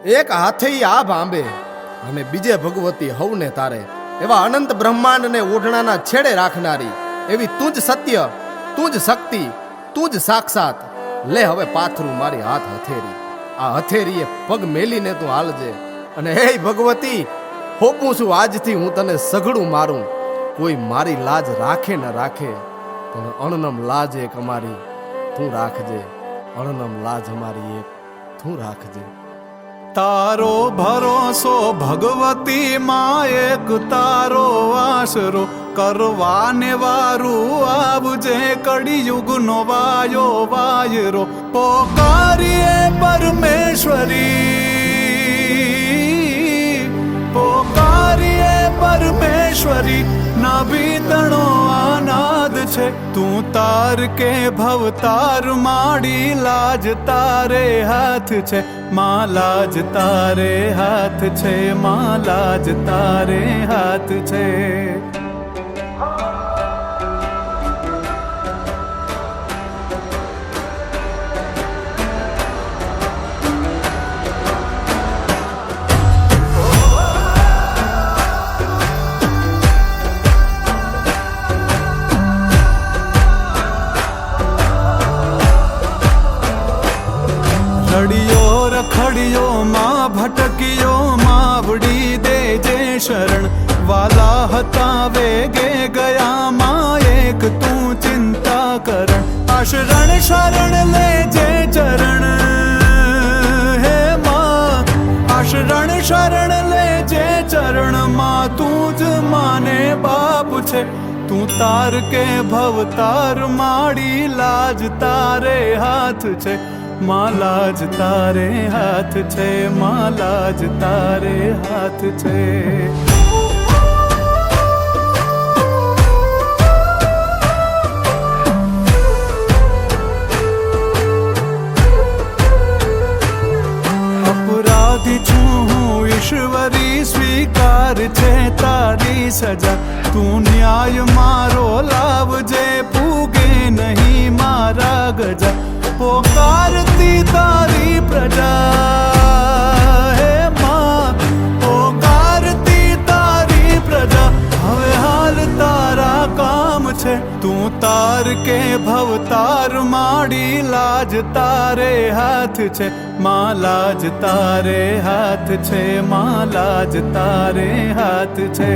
એક હાથે આ ભાંબે અને બીજે ભગવતી હવને તારે, એવા અનંત બ્રહ્માંડને ઓઢણાના છેડે રાખનારી એવી તું જ સત્ય, તું જ શક્તિ, તું જ સાક્ષાત. લે હવે પાથરું મારી હાથ હથેરી, આ હથેરીએ પગ મેલીને તું હાલજે. અને હે ભગવતી, હોપું છું આજથી હું તને સઘળું મારું. કોઈ મારી લાજ રાખે ન રાખે, પણ અણનમ લાજ એક અમારી તું રાખજે. અણનમ લાજ અમારી એક તું રાખજે. તારો ભરોસો ભગવતી માં, એક તારો આશરો કરવાને વારું આવજે. કળિયુગનો વાયો વાયરો પોકારીએ પરમેશ્વરી, પોકારીએ પરમેશ્વરી. નાભી તણો આનાદ છે, તું તાર કે ભવતાર માડી. લાજ તારે હાથ છે માં, લાજ તારે હાથ છે માં, લાજ તારે હાથ છે. રડિયો રખડિયો માં, ભટકિયો માવડી દેજે શરણ. વાલા હતા વેગે ગયા માં, એક તું ચિંતા કરણ. આ શરણ શરણ લેજે ચરણ હે માં, આ શરણ શરણ લેજે ચરણ માં. તું જ માને બાપ છે, તું તાર કે ભવતાર માડી. લાજ તારે હાથ છે માં, લાજ તારે હાથ છે માં, લાજ તારે હાથ છે. અપરાધી છું હું ઈશ્વરી, સ્વીકાર છે તારી સજા. તું ન્યાય મારો લાવજે, પૂગે નહીં મારા ગજા. પોકારતી તારી પ્રજા હે માં, પોકારતી તારી પ્રજા. હવે હાલ તારા કામ છે, તું તાર કે ભવતાર માડી. લાજ તારે હાથ છે માં, લાજ તારે હાથ છે માં, લાજ તારે હાથ છે.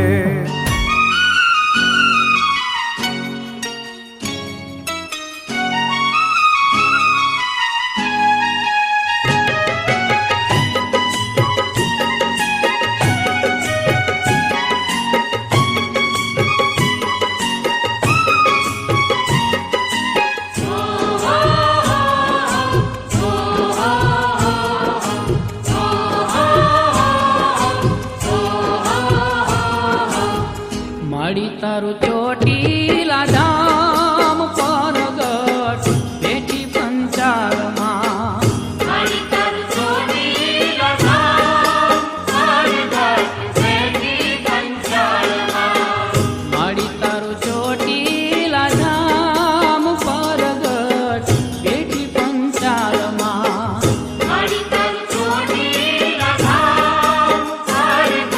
માડી તારું ચોટીલા ધામ પરગટ બેઠી પંચાળમાં. માડી તારું ચોટીલા ધામ પરગટ બેઠી પંચાળમાં. માડી તારું ચોટીલા ધામ પરગટ બેઠી પંચાળમાં. માડી તારું ચોટીલા ધામ પરગટ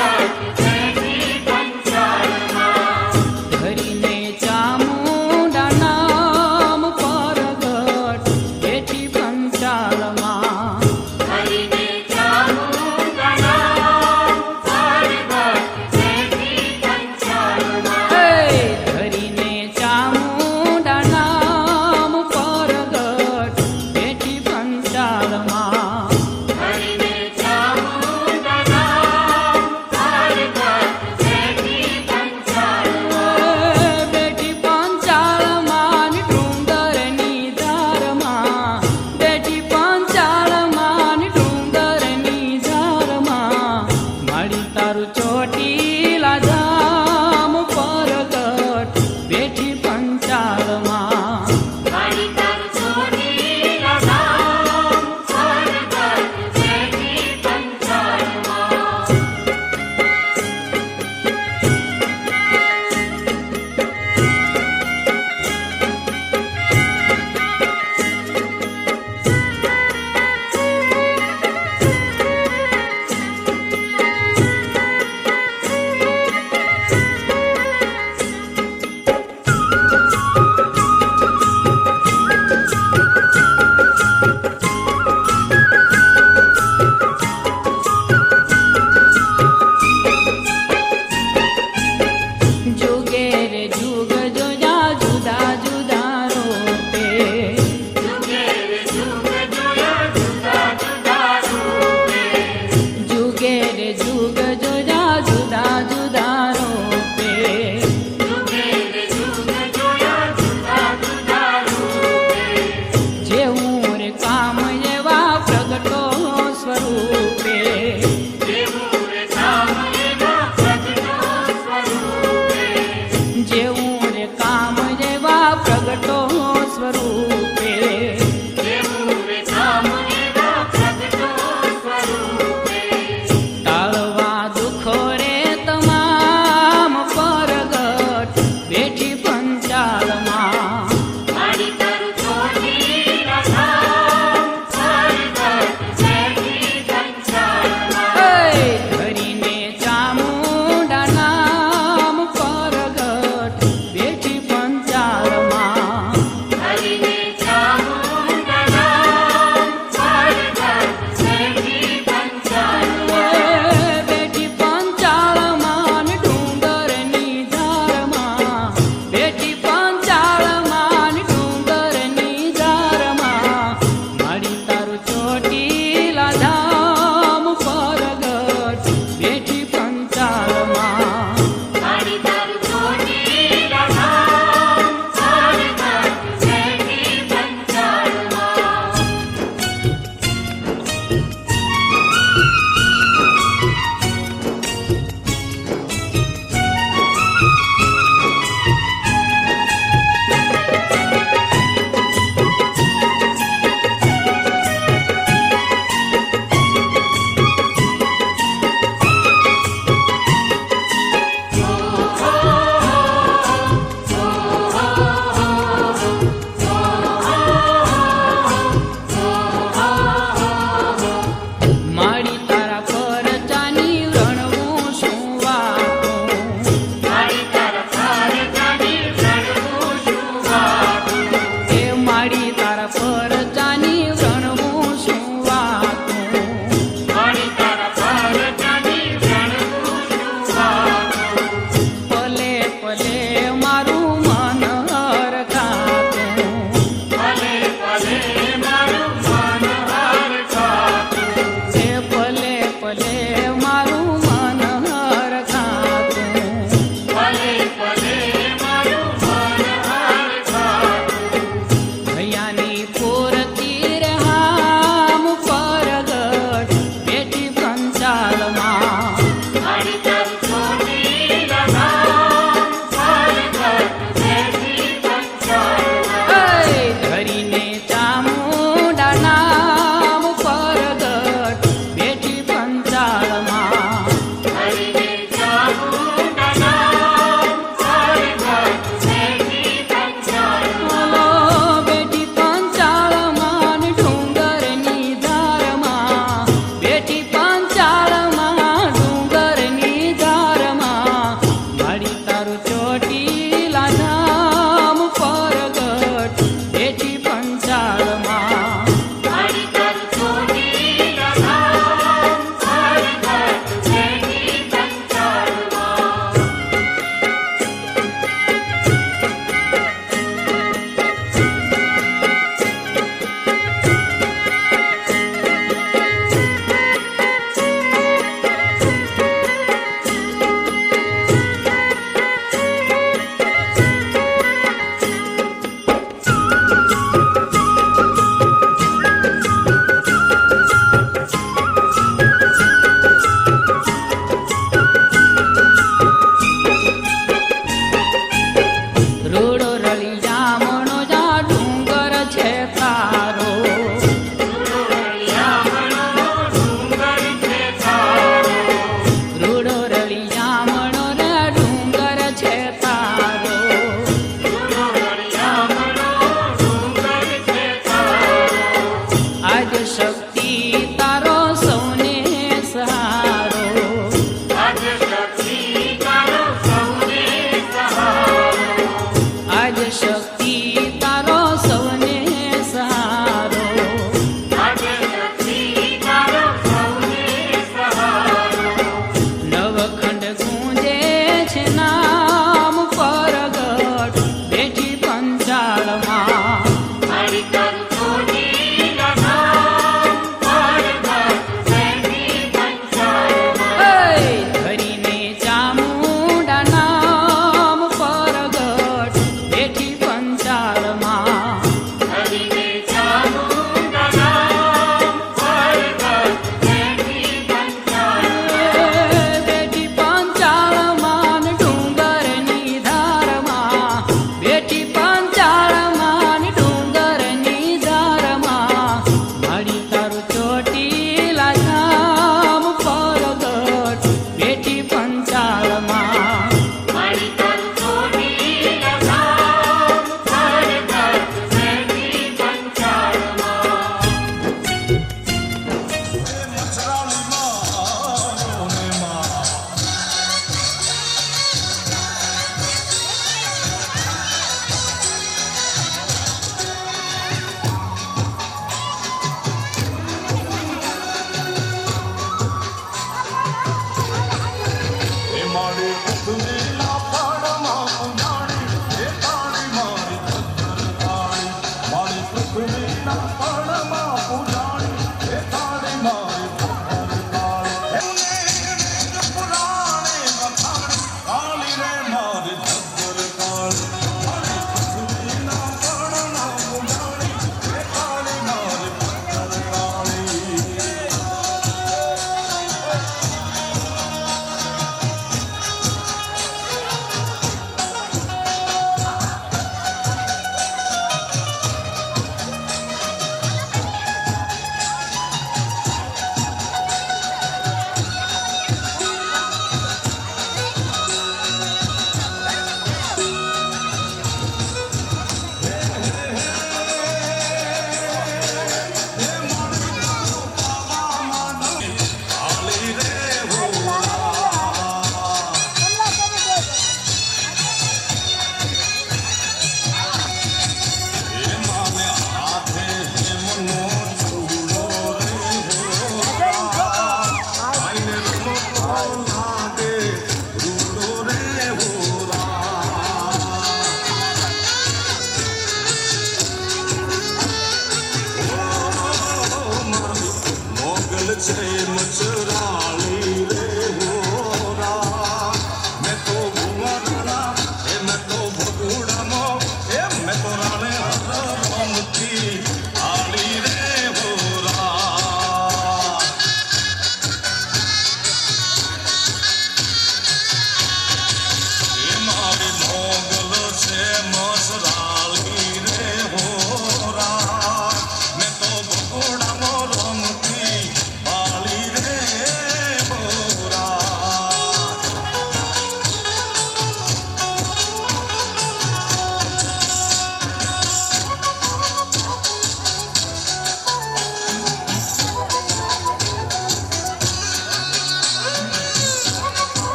બેઠી પંચાળમાં. ધરી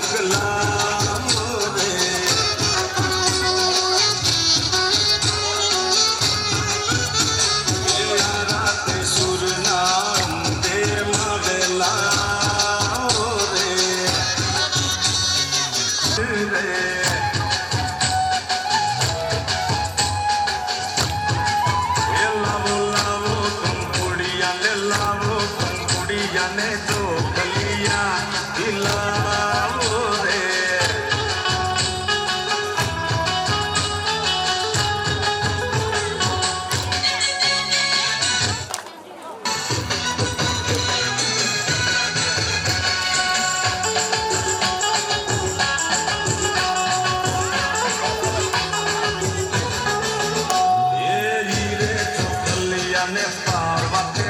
મોકલાવો રે રાતે સુરના અંધેમાં વેલાવો રે લાવો લાવો કંકુડિયાને લાવો કંકુડિયાને જો કલિયા દિલાવો રે ને પાર્વતે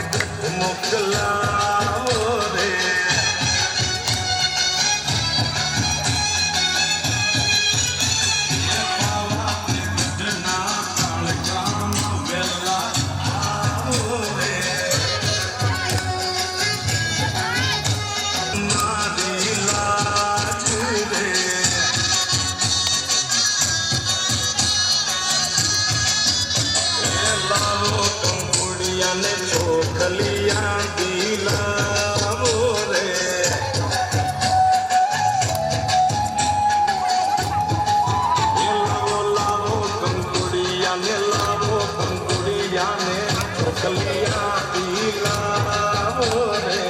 મોકલાવો રે મારી લાજ રે લાવો કંકુડિયાને ચોખલિયા દિલાવો રે લાવો લાવો કંકુડિયાને લાવો કંકુડિયાને ચોખલિયા દિલાવો રે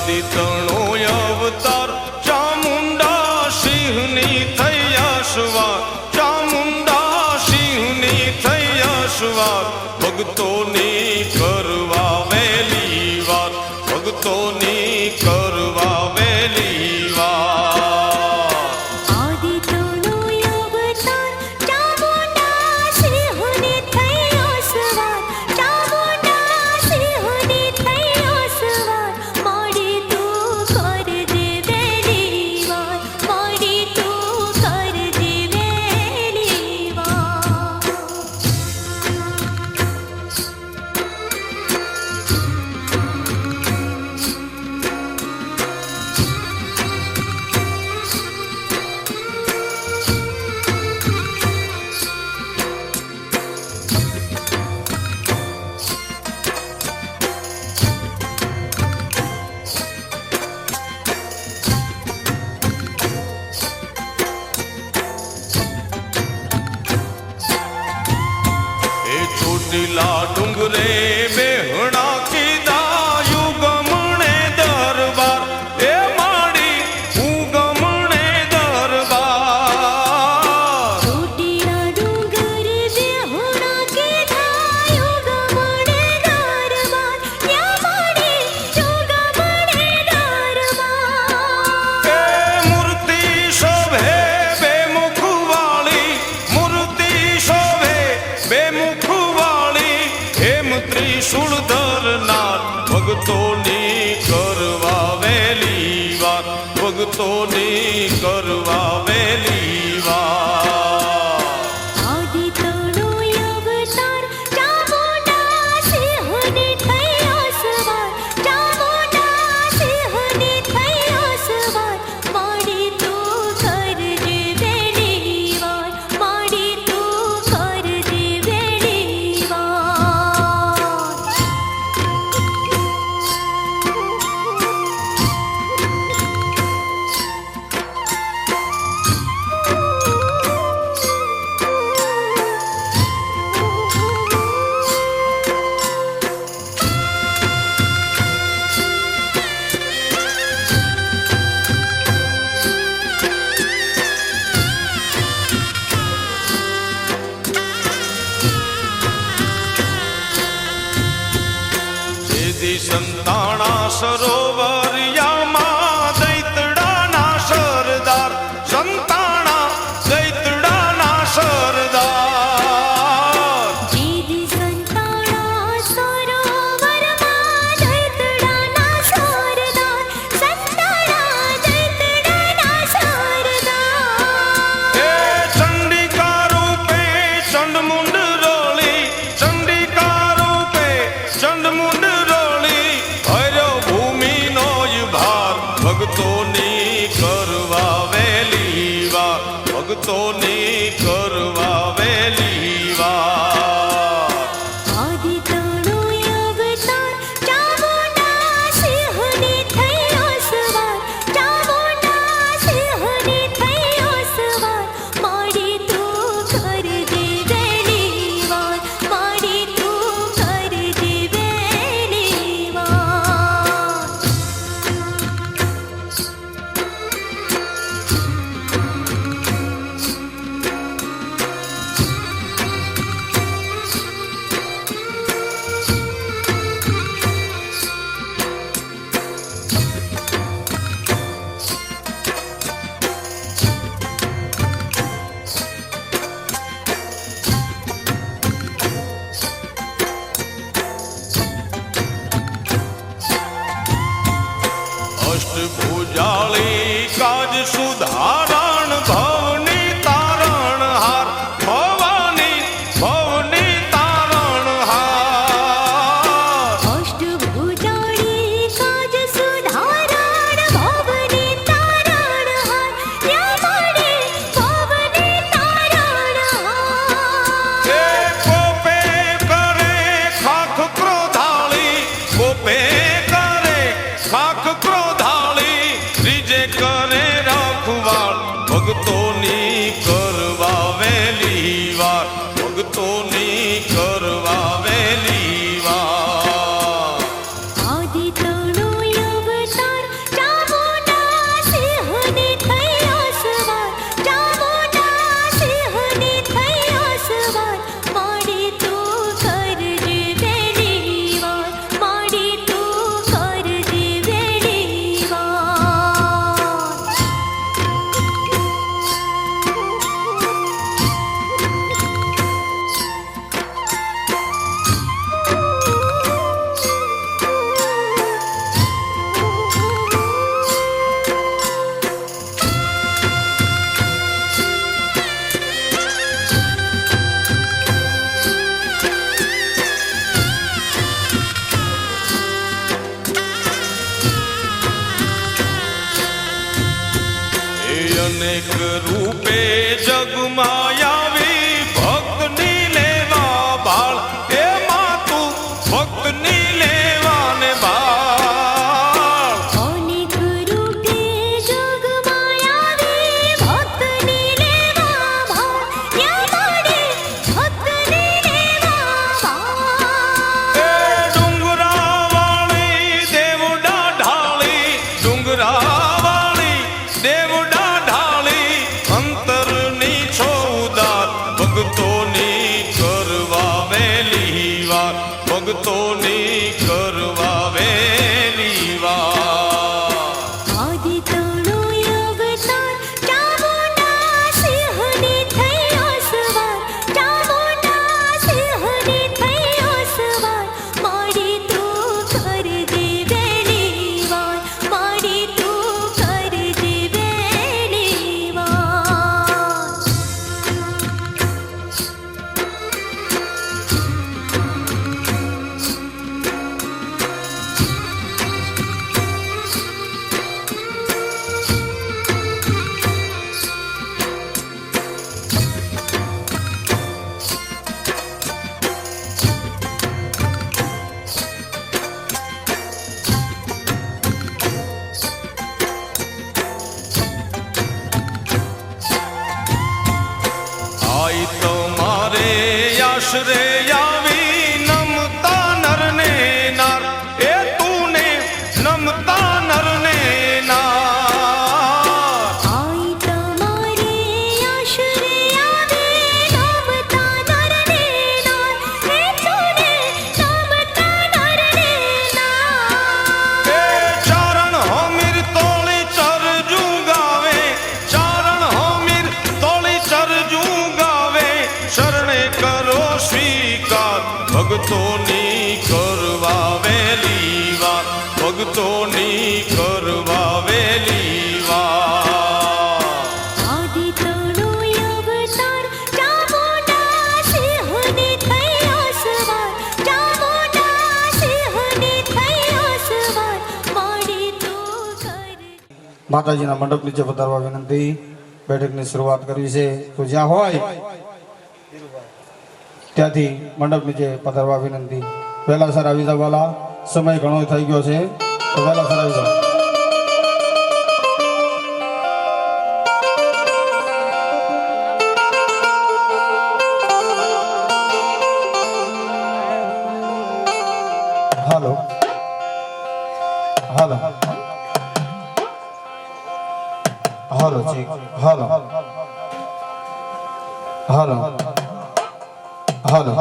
આદિ તણો અવતાર ચામુંડા સિંહની થઈ અસવાર ચામુંડા સિંહની થઈ અસવાર ભક્તોની કરવા વેલી વાર ભક્તોની કરવા વેલી વાર આદિ તણો અવતાર ચામુંડા સિંહની થઈ અસવાર ચામુંડા સિંહની થઈ અસવાર મોડી તું કરજે વેલી વાર મોડી તું કરજે વેલી વાર એ ચોટીલા ડુંગરે બેહણા કીધા યુગમણે દરબાર એ માડી ઉગમણે દરબાર ચોટીલા ડુંગર બેહણા કીધા યુગમણે દરબાર યા મોડી યુગમણે દરબાર એ મૂર્તિ શોભે બે મુખવાળી મૂર્તિ શોભે બે મુખવાળી હેમ ત્રિશૂળ ધરનાર ભક્તોની કરવા વેલી વાર ભક્તોની કરવા વેલી વાર આદિ તણો અવતાર ચામુંડા સિંહની થઈ અસવાર ચામુંડા સિંહની થઈ અસવાર મોડી તું કરજે વેલી વાર મોડી તું કરજે વેલી વાર જેદી સંતાણા સરોવરિયામાં દૈતડાના સરદાર સંતાણા દૈતડાના સરદાર જીદી સંતાણા સરોવરમાં દૈતડાના સરદાર સંતાણા દૈતડાના સરદાર એ ચંડિકા રૂપે ચંડમુંડ રોળી ચંડિકા રૂપે ચંડમુંડ રોળી હર્યો ભૂમિ ભક્તોની કરવા વેલી વાર ભક્તોની કરવા વેલી વાર આદિ તણો અવતાર ચામુંડા સિંહની થયો સવાર ચામુંડા સિંહની થયો સવાર મારી તું કર દે વેલી વાર મારી તું કર દે વેલી વાર આઈ તમારે આશરે આવી નમતા નરને નાર એ તુને નમતા નરને નાર આઈ તમારે આશરે આવે નમતા નરને નાર હે તુને નમતા નરને નાર એ ચારણ હોમીર તોળી ચરજુ ગાવે ચારણ હોમીર તોળી ચરજુ ગાવે શરણે કરો સ્વીકાર ભક્તોની કરવા વેલી વાર ભક્તોની કરવા વેલી વાર આદિ તણો અવતાર ચામુંડા સિંહની થયો સવાર ચામુંડા સિંહની થયો સવાર મારી તું કર માતાજીના મંડપ નીચે પધારવા વિનંતી. બેઠકની શરૂઆત કરવી છે તો જ્યાં હોય ત્યાંથી મંડપ નીચે પધારવા વિનંતી. વહેલાસર આવી જવાલા, સમય ઘણો થઈ ગયો છે તો વહેલાસર આવી જાવ. હાલો હાલો હાલો ઠીક હાલો હાલો હાલો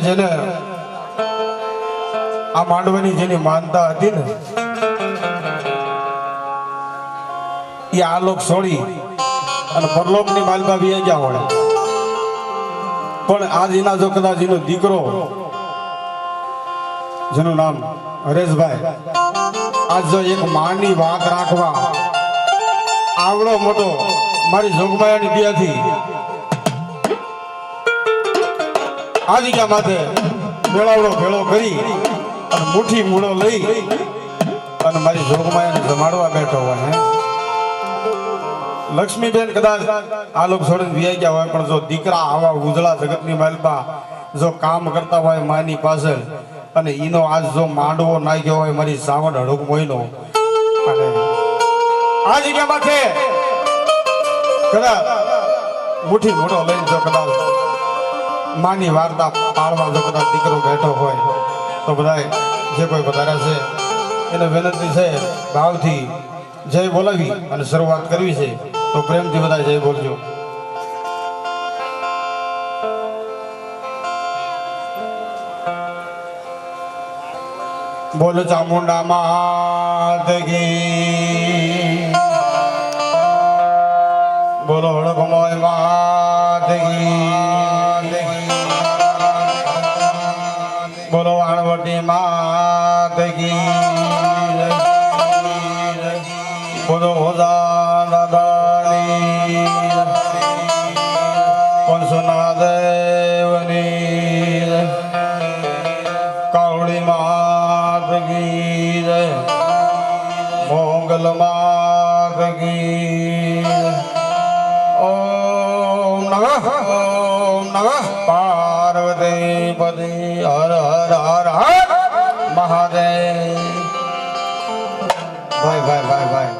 છે ને આ માંડવાની જેની માનતા હતી ને એ આ લોક છોડી અને પરલોકની માલમાં બી ગયા હોય પણ આજ એના જો કદાચ એનો દીકરો જેનું નામ હરેશભાઈ આજ જો એક માની વાત રાખવા આવડો મોટો મારી જોગમાયાની દિયાથી આદિકા માથે મેળાવડો ભેળો કરી અને મુઠ્ઠી મૂળો લઈ અને મારી જોગમાયાને જમાડવા બેઠો હોય હે લક્ષ્મીબેન કદાચ આ લોકો છોડીને વિયાઈ ગયા હોય પણ જો દીકરા આવા ઉજળા જગતની માલમાં જો કામ કરતા હોય માની પાસે અને ઈનો આજ જો માંડવો નાખ્યો હોય મારી સાવણ હડુક મોઈનો અને આ જગ્યા માથે કદાચ મુઠ્ઠી મૂળો લઈને જો કદાચ માની વાર્તા પાળવા જો કદાચ દીકરો બેઠો હોય તો બધાય જે કોઈ વધાર્યા છે એને વિનંતી છે ભાવથી જય બોલાવી અને શરૂઆત કરવી છે તો પ્રેમથી બધા જય બોલજો. બોલ ચામુંડા માત કી, બોલો હડકમોય માત કી, બોલો વાણવટી માત કી, બોલો હોદા દાદાની, પંચના દેવની, કાવડી માત કી, મોગલ માત કી. ઓમ નમઃ પાર્વતી પતિ હર હર હર હર મહાદેવ. ભાઈ ભાઈ ભાઈ ભાઈ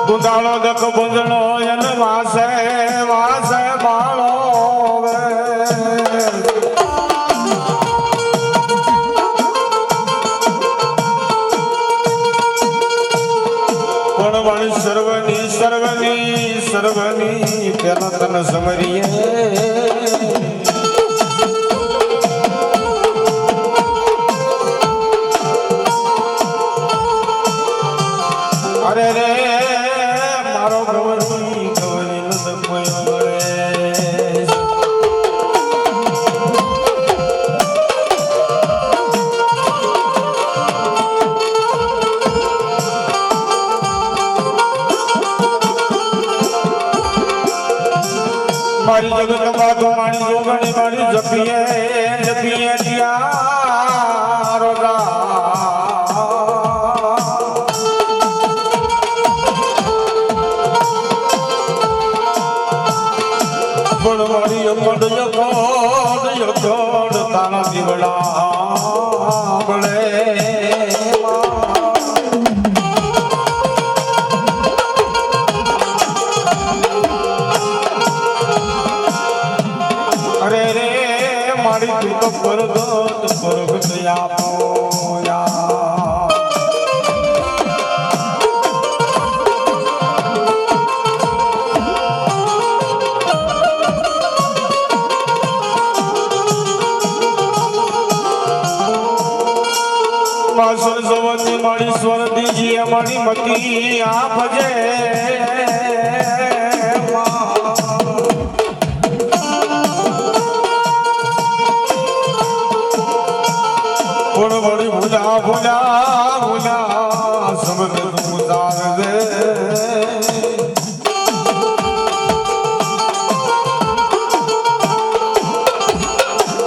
દુધાળો દક બંધણો એને વાસે વાસે બાળો પણ વાળી સર્વની સર્વની સર્વની પેલા તને સમરીએ અરે રે મારો ગવરી ગવરી નદમયો રે મારી જગત બાગો મારી જોગણી મારી જપીએ જપીએ દિયા રોગા યકોડ તાના દીવડા બળે અરે રે મારી તું તો પરગત પર વાસણ સવતી મારી સ્વરતીજી અમારી મતી આપજે થોડો વળી ભૂલા ભૂલા ભૂલા સમજ તું તાર દે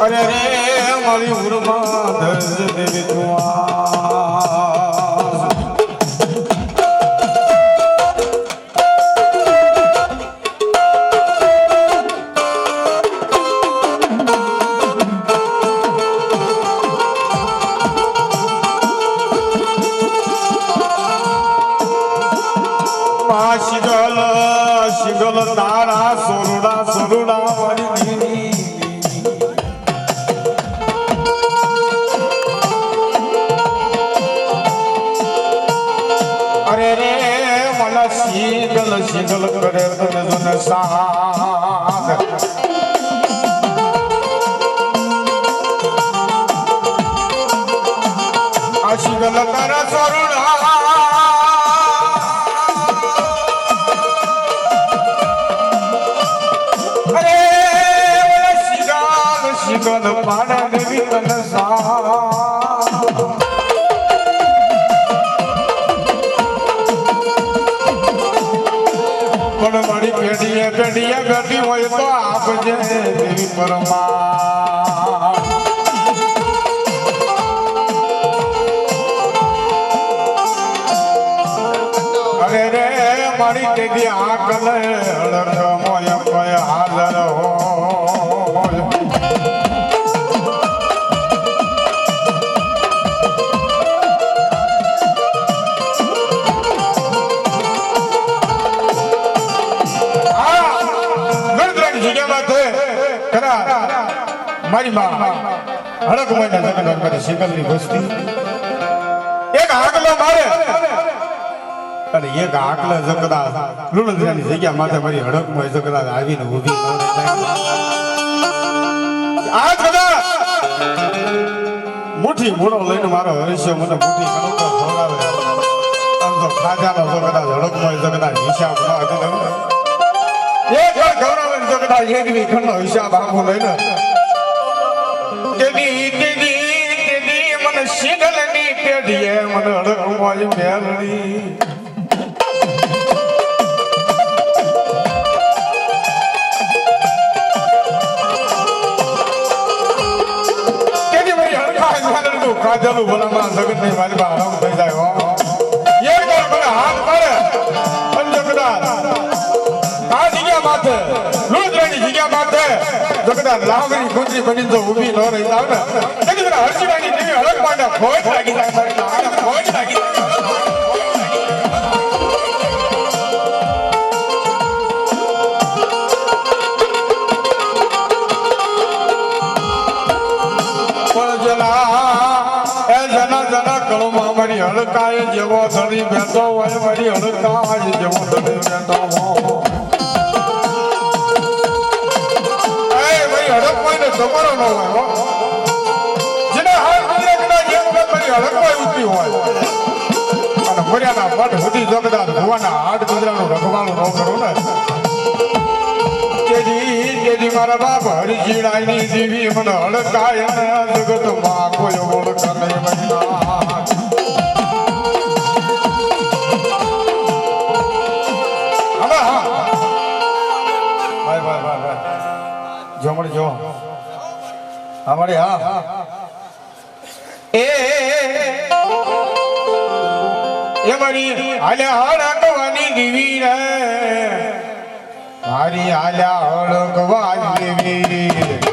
અરે રે મારી ઉરમાં દર્દ દેવી તું શિગલ શિગલ તારા સોરુડા સોરુડા મારી દેવી અરે રે મને શિગલ શિગલ કરે તને તને સાથ આ શિગલ તારા સોરુડા શિગલ પાડા દેવી તને પણ મારી પેઢીએ પેઢીએ બેઠી હોય તો આપજે દેવી પરમા અરે રે મારી તેદી આકલ અડક મોય કોઈ હાજર હો મારી માં હડક મહિના જગન મારી શિકલની વસ્તી એક આગલો મારે અને એક આગલા જગદા લુણદરાની જગ્યા માથે મારી હડક માં જગદા આવીને ઊભી આ જગદા મુઠ્ઠી મૂળો લઈને મારો હરીશો મને મુઠ્ઠી કણકો ખવડાવે આમ તો ખાજાનો જગદા હડક માં જગદા હિસાબ ન હતો એક વાર ખવડાવે જગદા એક વી ખંડનો હિસાબ આખો લઈને મને શિગલની પેઢીએ મને અડકવાય મેલડી કેદી મારી હડકાય મેલડું કાજલું ભલામાં જગતની મારી બા આરામ થઈ જાય હો એક વાર મને હાથ મારે પંચકદાર આ જગ્યા માથે લુણદરાની જગ્યા માથે જગદા લાવરી ગુંજી બની તો ઊભી ન રહી જાવ ને જગદા હરજીવાની દેવી હળક માટે ખોટ લાગી જાય ખોટ લાગી મારી હડકાય જેવો ધણી બેઠો હોય મારી હડકાય જેવો ધણી બેઠો હોય હડક હોય ને તમારો ન હોય જેને હાથ ગુજરે કદાચ એક વખત મારી હડકવાય ઉઠી હોય અને મર્યાદા પટ સુધી જગદા ભુવાના હાથ ગુજરાનું રખવાળું ન કરું ને કેદી મારા બાપ હરિજીણાની દેવી મને હડકાય ને જગત માં કોઈ ઓળખ નહીં બન્યા જમણ જો અમારે હા એ મારી હાલ્યા હળકવાની દેવી રે મારી હાલ્યા હળકવાની દેવી